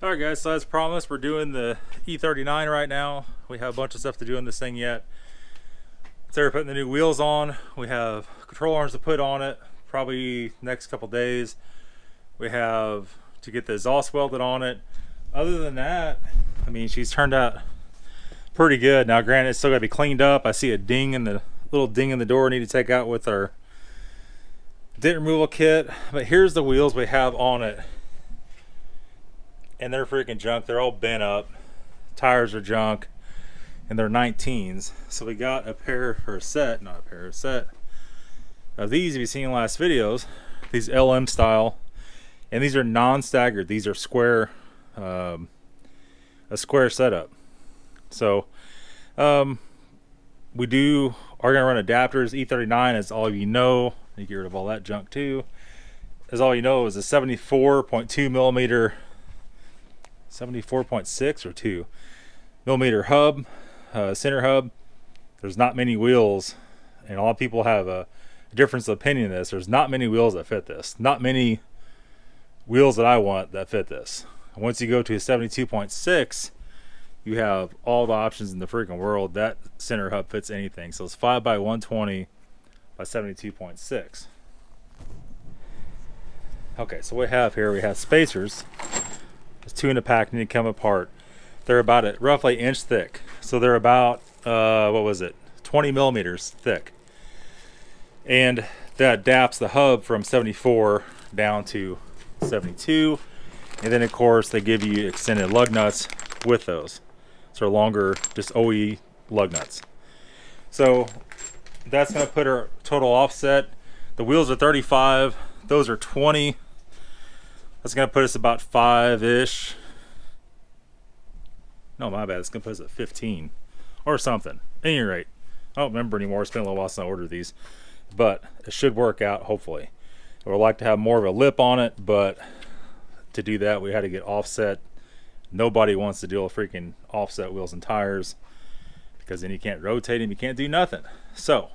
Alright guys, so as promised, we're doing the E39 right now. We have a bunch of stuff to do in this thing yet. So we're putting the new wheels on. We have control arms to put on it, probably next couple days. We have to get the exhaust welded on it. Other than that, I mean, she's turned out pretty good. Now granted, it's still got to be cleaned up. I see a ding in the little ding in the door I need to take out with our dent removal kit. But here's the wheels we have on it. And they're freaking junk. They're all bent up. Tires are junk. And they're 19s. So we got a pair, or a set, not a pair, a set of these, if you've seen last videos, these LM style. And these are non-staggered. These are square, a square setup. So we are going to run adapters. E39, as all of you know. You get rid of all that junk too. As all you know, is a 74.2 millimeter, 74.6 or 2 millimeter hub, center hub. There's not many wheels, and a lot of people have a difference of opinion in this. There's not many wheels that fit this. Not many wheels that I want that fit this. And once you go to a 72.6, you have all the options in the freaking world. That center hub fits anything. So it's 5 by 120 by 72.6. Okay, so what we have here, we have spacers. There's 2 in the pack, need to come apart. They're about roughly inch thick. So they're about, what was it, 20 millimeters thick. And that adapts the hub from 74 down to 72. And then of course they give you extended lug nuts with those. So longer, just OE lug nuts. So that's going to put our total offset. The wheels are 35. Those are 20. That's going to put us about 5-ish. No, my bad. It's going to put us at 15 or something. At any rate, I don't remember anymore. It's been a little while since I ordered these. But it should work out, hopefully. I would like to have more of a lip on it, but to do that, we had to get offset. Nobody wants to deal with freaking offset wheels and tires, because then you can't rotate them, you can't do nothing. So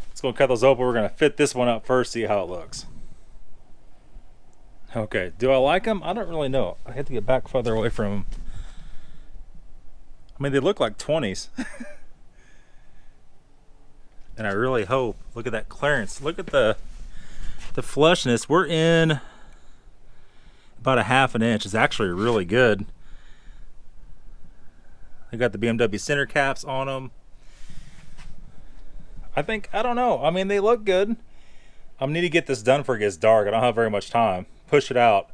let's go cut those open. We're going to fit this one up first, see how it looks. Okay, do I like them? I don't really know. I have to get back further away from them. I mean, they look like 20s. And I really hope, look at that clearance. Look at the flushness. We're in about a 1/2 inch. It's actually really good. They got the BMW center caps on them. I don't know. I mean, they look good. I need to get this done before it gets dark. I don't have very much time. Push it out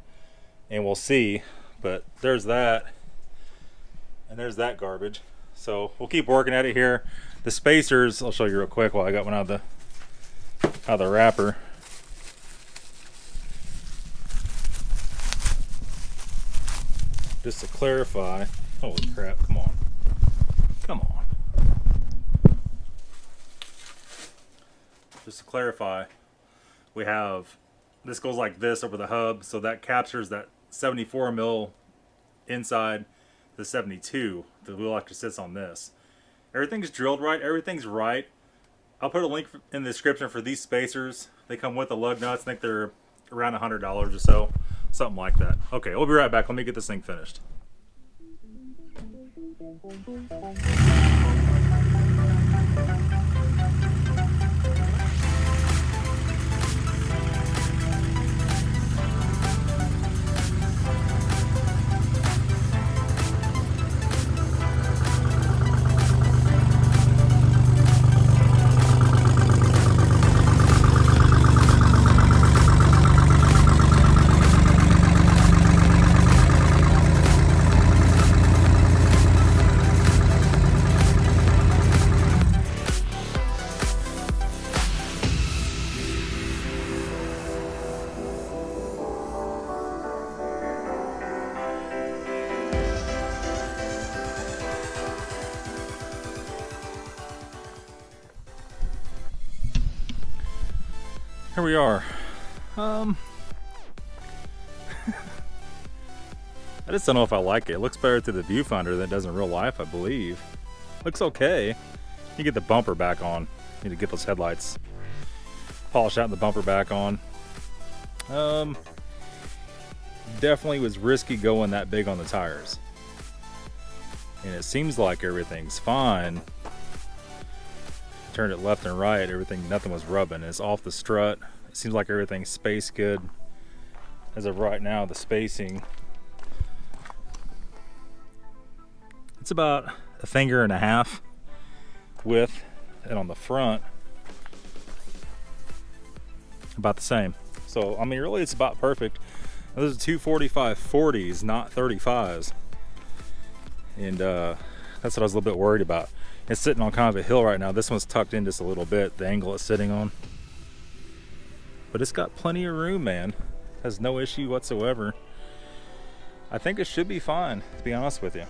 and we'll see. But there's that. And there's that garbage. So we'll keep working at it here. The spacers, I'll show you real quick while I got one out of the wrapper. Just to clarify. Holy crap, come on. Come on. Just to clarify, we have, this goes like this over the hub, so that captures that 74 mil inside the 72. The wheel actually sits on this. Everything's drilled right, everything's right. I'll put a link in the description for these spacers. They come with the lug nuts. I think they're around $100 or so, something like that. Okay, we'll be right back. Let me get this thing finished. Here we are. I just don't know if I like it. It looks better through the viewfinder than it does in real life, I believe. Looks okay. You get the bumper back on. Need to get those headlights polished out and the bumper back on. definitely was risky going that big on the tires. And it seems like everything's fine. Turned it left and right, everything, nothing was rubbing. It's off the strut. It seems like everything's spaced good. As of right now, the spacing, it's about a finger and a half width, and on the front, about the same. So, I mean, really it's about perfect. Those are 245 40s, not 35s. And that's what I was a little bit worried about. It's sitting on kind of a hill right now. This one's tucked in just a little bit, the angle it's sitting on. But it's got plenty of room, man. Has no issue whatsoever. I think it should be fine, to be honest with you.